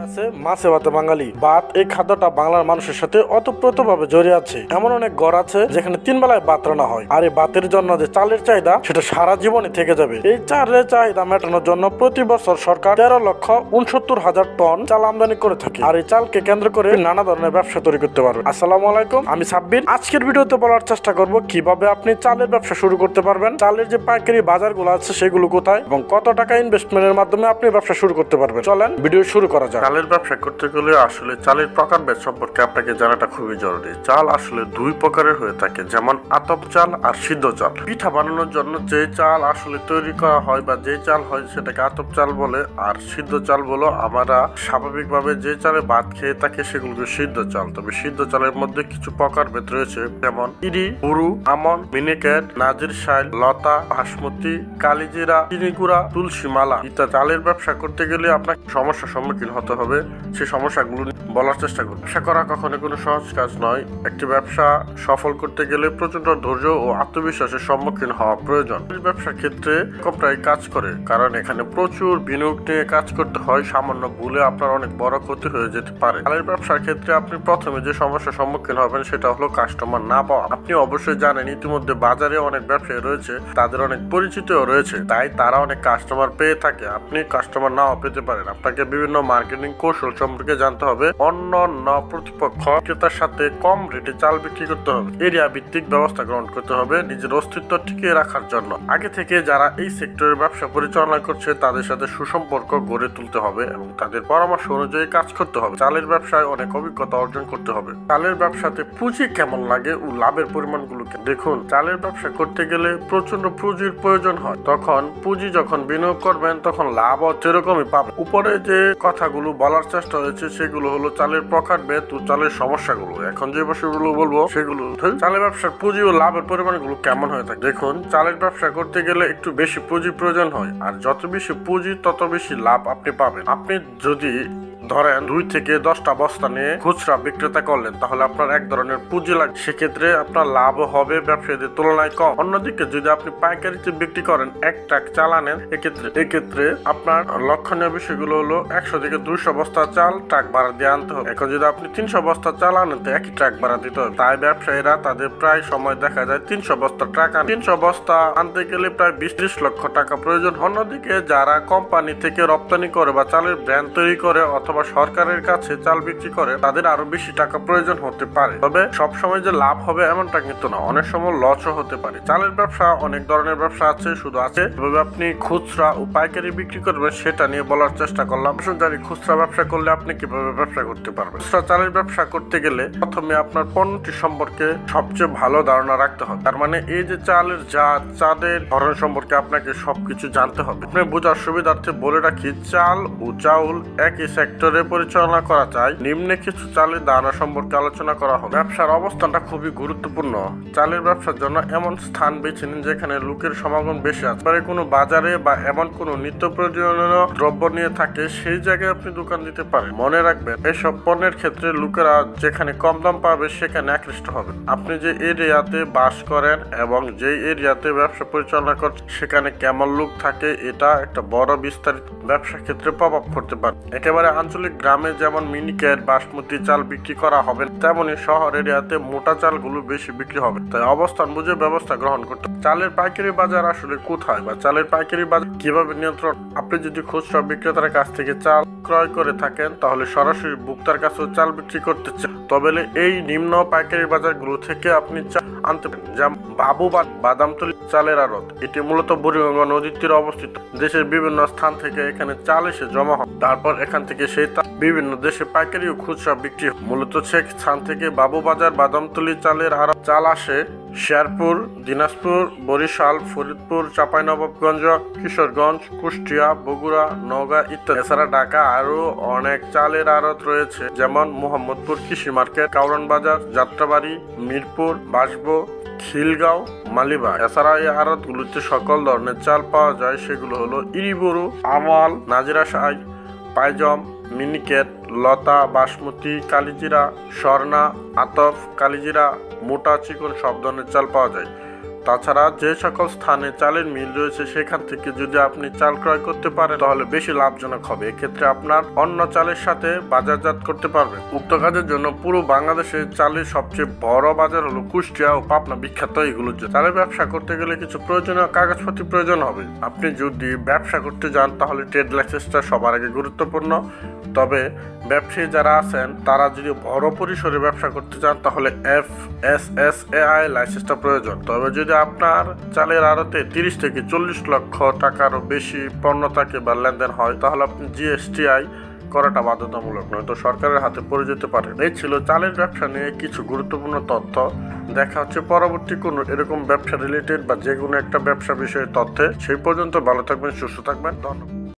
আছে মাছে ভাতে বাঙালি। ভাত এই খাদ্যটা বাংলার মানুষের সাথে ওতপ্রোতভাবে জড়িয়ে আছে। এমন অনেক ঘর আছে যেখানে 3 বেলায় ভাত রান্না হয়, আর এই ভাতের জন্য যে চালের চাহিদা সেটা সারা জীবনে থেকে যাবে। এই চালের চাহিদা মেটানোর জন্য প্রতি বছর সরকার 13,69,000 টন চাল আমদানি করে থাকে, আর এই চালকে কেন্দ্র করে নানা ধরনের ব্যবসা তৈরি করতে পারবে। আসসালামু আলাইকুম, আমি সাব্বির। আজকের ভিডিওতে বলার চেষ্টা করব কিভাবে আপনি চালের ব্যবসা শুরু করতে পারবেন, চালের যে পাইকারি বাজারগুলো আছে সেগুলো কোথায় এবং কত টাকা ইনভেস্টমেন্টের মাধ্যমে আপনি ব্যবসা শুরু করতে পারবেন। চলেন ভিডিও শুরু করা যাক। চালের ব্যবসা করতে গেলে আসলে চালের প্রকারভেদ সম্পর্কে আপনাকে জানাটা খুবই জরুরি। চাল আসলে দুই প্রকারের হয়ে থাকে, যেমন আতপ চাল আর সিদ্ধ চাল। পিঠা বানানোর জন্য যে চাল আসলে তৈরি করা হয় বা যে চাল হয় সেটাকে আতপ চাল বলে, আর সিদ্ধ চাল বলো আমরা স্বাভাবিকভাবে যে চালে ভাত খেয়ে থাকি সেগুলোকে সিদ্ধ চাল। তবে সিদ্ধ চালের মধ্যে কিছু প্রকারভেদ রয়েছে, যেমন ইরি, পুরু, আমন, মিনিকেট, নাজির শাইল, লতা, বাসমতি, কালিজিরা, চিনিগুড়া, তুলসী মালা ইত্যাদি। চালের ব্যবসা করতে গেলে আপনাকে সমস্যার সম্মুখীন হতে হবে। সেই সমস্যাগুলো বলার চেষ্টা করুন। ব্যবসা করা কখনো কোনো সহজ কাজ নয়। একটি ব্যবসা সফল করতে গেলে প্রচন্ড ধৈর্য ও আত্মবিশ্বাসের সম্মুখীন হওয়া প্রয়োজন। ব্যবসার ক্ষেত্রে প্রায় কাজ করে, কারণ এখানে প্রচুর বিনিয়োগ নিয়ে কাজ করতে হয়। সামান্য ভুলে আপনার অনেক বড় ক্ষতি হয়ে যেতে পারে। চালের ব্যবসার ক্ষেত্রে আপনি প্রথমে যে সমস্যার সম্মুখীন হবেন সেটা হলো কাস্টমার না পাওয়া। আপনি অবশ্যই জানেন ইতিমধ্যে বাজারে অনেক ব্যবসায়ী রয়েছে, তাদের অনেক পরিচিতও রয়েছে, তাই তারা অনেক কাস্টমার পেয়ে থাকে। আপনি কাস্টমার নাও পেতে পারেন। আপনাকে বিভিন্ন মার্কেটিং কৌশল সম্পর্কে জানতে হবে। অন্য প্রতিপক্ষ ক্রেতার সাথে কম রেটে চাল বিক্রি করতে হবে। এরিয়া ভিত্তিক ব্যবস্থা গ্রহণ করতে হবে নিজের অস্তিত্ব টিকিয়ে রাখার জন্য। আগে থেকে যারা এই সেক্টরের ব্যবসা পরিচালনা করছে তাদের সাথে সুসম্পর্ক গড়ে তুলতে হবে এবং তাদের পরামর্শ অনুযায়ী কাজ করতে হবে। চালের ব্যবসায় অনেক অভিজ্ঞতা অর্জন করতে হবে। চালের ব্যবসাতে পুঁজি কেমন লাগে ও লাভের পরিমাণগুলোকে দেখুন। চালের ব্যবসা করতে গেলে প্রচন্ড পুঁজির প্রয়োজন হয়। তখন পুঁজি যখন বিনিয়োগ করবেন তখন লাভও সেরকমই পাবেন। উপরে যে কথাগুলো বলার চেষ্টা হয়েছে সেগুলো হলো চালের প্রকারভেদ ও চালের সমস্যাগুলো। এখন যে বিষয়গুলো বলবো সেগুলো চালের ব্যবসার পুঁজি ও লাভের পরিমাণগুলো কেমন হয়ে থাকে দেখুন। চালের ব্যবসা করতে গেলে একটু বেশি পুঁজি প্রয়োজন হয়, আর যত বেশি পুঁজি তত বেশি লাভ আপনি পাবেন। আপনি যদি ধরেন 2 থেকে 10টা বস্তা নিয়ে খুচরা বিক্রেতা করলেন, তাহলে আপনার এক ধরনের পুঁজি লাগবে, সেক্ষেত্রে আপনার লাভ হবে ব্যবসায়ীদের তুলনায় কম। অন্যদিকে যদি আপনি পাইকারিতে বিক্রি করেন, 1 ট্রাক চাল আনেন, এক্ষেত্রে আপনার লক্ষণীয় বিষয়গুলো হলো 100 থেকে 200 বস্তা চাল ট্রাক ভাড়া দিয়ে আনতে হবে। এখন যদি আপনি 300 বস্তা চাল আনেন তো একই ট্রাক ভাড়া দিতে হবে। তাই ব্যবসায়ীরা তাদের প্রায় সময় দেখা যায় 300 বস্তা ট্রাক আনে। 300 বস্তা আনতে গেলে প্রায় 20-30 লক্ষ টাকা প্রয়োজন। অন্যদিকে যারা কোম্পানি থেকে রপ্তানি করে বা চালের ব্র্যান্ড তৈরি করে অথবা সরকারের কাছে চাল বিক্রি করে তাদের আরো বেশি টাকা প্রয়োজন হতে পারে। তবে সবসময় যে লাভ হবে এমনটা কিন্তু না, অনেক সময় লসও হতে পারে। চালের ব্যবসা অনেক ধরনের ব্যবসা আছে, শুধু আছে কিভাবে আপনি খুচরা ও পাইকারি বিক্রি করবেন সেটা নিয়ে বলার চেষ্টা করলাম। জানি খুচরা ব্যবসা করলে আপনি কিভাবে ব্যবসা করতে পারবেন। খুচরা চালের ব্যবসা করতে গেলে প্রথমে আপনার পণ্যটি সম্পর্কে সবচেয়ে ভালো ধারণা রাখতে হবে। তার মানে এই যে চালের জাত, চালের ধরন সম্পর্কে আপনাকে সবকিছু জানতে হবে। আপনি বোঝার সুবিধার্থে বলে রাখি, চাল ও চাউল একই সেক্টরে পরিচালনা করা যায়। নিম্নে কিছু চালের দানা সম্পর্কে আলোচনা করা হবে। ব্যবসার অবস্থানটা খুবই গুরুত্বপূর্ণ। চালের ব্যবসার জন্য এমন স্থান বেছে নিন যেখানে লোকের সমাগম বেশি আছে। কোনো বাজারে বা এমন কোনো নিত্য প্রয়োজনীয় দ্রব্য নিয়ে থাকে সেই জায়গায় আপনি দোকান দিতে পারেন। মনে রাখবেন, এসব পণ্যের ক্ষেত্রে লোকেরা যেখানে কম দাম পাবে সেখানে আকৃষ্ট হবে। আপনি যে এরিয়াতে বাস করেন এবং যে এরিয়াতে ব্যবসা পরিচালনা করছেন সেখানে কেমন লোক থাকে এটা একটা বড় বিস্তারিত ব্যবসা ক্ষেত্রে প্রভাব পড়তে পারে। একেবারে আঞ্চলিক গ্রামে যেমন মিনিকেট, বাসমতি চাল বিক্রি করা হবে, তেমনি শহর এরিয়াতে মোটা চালগুলো বেশি বিক্রি হবে। তাই অবস্থান বুঝে ব্যবস্থা গ্রহণ করতে। চালের পাইকারি বাজার আসলে কোথায় বা চালের পাইকারি বাজার কিভাবে নিয়ন্ত্রণ? আপনি যদি খুচরা বিক্রেতার কাছ থেকে চাল ক্রয় করে থাকেন তাহলে সরাসরি ভোক্তার কাছেও চাল বিক্রি করতে চান, তবে এই নিম্ন পাইকারি বাজারগুলো থেকে আপনি চাল আনতে পারেন। যেমন বাদামতলী চালের আড়ত, এটি মূলত বুড়িগঙ্গা নদীর তীরে অবস্থিত। দেশের বিভিন্ন স্থান থেকে এখানে চাল এসে জমা হয়, তারপর এখান থেকে সেই বিভিন্ন দেশে পাইকারি ও খুচরা বিক্রি হয়। মূলত সে স্থান থেকে বাবুবাজার, বাদামতলী চালের আড়ত চাল আসে শেরপুর, দিনাজপুর, বরিশাল, ফরিদপুর, চাঁপাইনবাবগঞ্জ, কিশোরগঞ্জ, কুষ্টিয়া, বগুড়া, নওগাঁ ইত্যাদি। এছাড়া ঢাকা আরো অনেক চালের আড়ত রয়েছে, যেমন মোহাম্মদপুর কৃষি মার্কেট, কাউরান বাজার, যাত্রাবাড়ি, মিরপুর, বাসবো, খিলগাঁও, মালিবাগ। এছাড়া এই আড়তগুলোতে সকল ধরনের চাল পাওয়া যায়। সেগুলো হলো ইরিবুরু, আমাল, নাজিরা শাই, পাইজম, মিনিকেট, লতা, বাসমতি, কালিজিরা, স্বর্ণা, আতফ, কালিজিরা, মোটা চিকন সব ধরনের চাল পাওয়া যায়। তাছাড়া যে সকল স্থানে চালের মিল রয়েছে সেখান থেকে যদি আপনি চাল ক্রয় করতে পারেন তাহলে বেশি লাভজনক হবে। এক্ষেত্রে আপনার অন্য চালের সাথে বাজারজাত করতে পারবেন। উক্ত কাজের জন্য পুরো বাংলাদেশে চালের সবচেয়ে বড় বাজার হলো কুষ্টিয়া ও পাবনা, বিখ্যাত এগুলোর জন্য। চালের ব্যবসা করতে গেলে কিছু প্রয়োজনীয় কাগজপত্র প্রয়োজন হবে। আপনি যদি ব্যবসা করতে যান তাহলে ট্রেড লাইসেন্সটা সবার আগে গুরুত্বপূর্ণ। তবে ব্যবসায়ী যারা আছেন তারা যদি বড় পরিসরে ব্যবসা করতে চান তাহলে FSSAI লাইসেন্সটা প্রয়োজন। তবে যদি আপনার চালের আড়তে 30 থেকে 40 লক্ষ টাকারও বেশি পণ্য থাকে বা লেনদেন হয় তাহলে আপনি GSTI করাটা বাধ্যতামূলক নয়, তো সরকারের হাতে পড়ে যেতে পারেন। এই ছিল চালের ব্যবসা নিয়ে কিছু গুরুত্বপূর্ণ তথ্য। দেখা হচ্ছে পরবর্তী কোনো এরকম ব্যবসা রিলেটেড বা যে কোনো একটা ব্যবসা বিষয়ে তথ্যে। সেই পর্যন্ত ভালো থাকবেন, সুস্থ থাকবেন, ধন্যবাদ।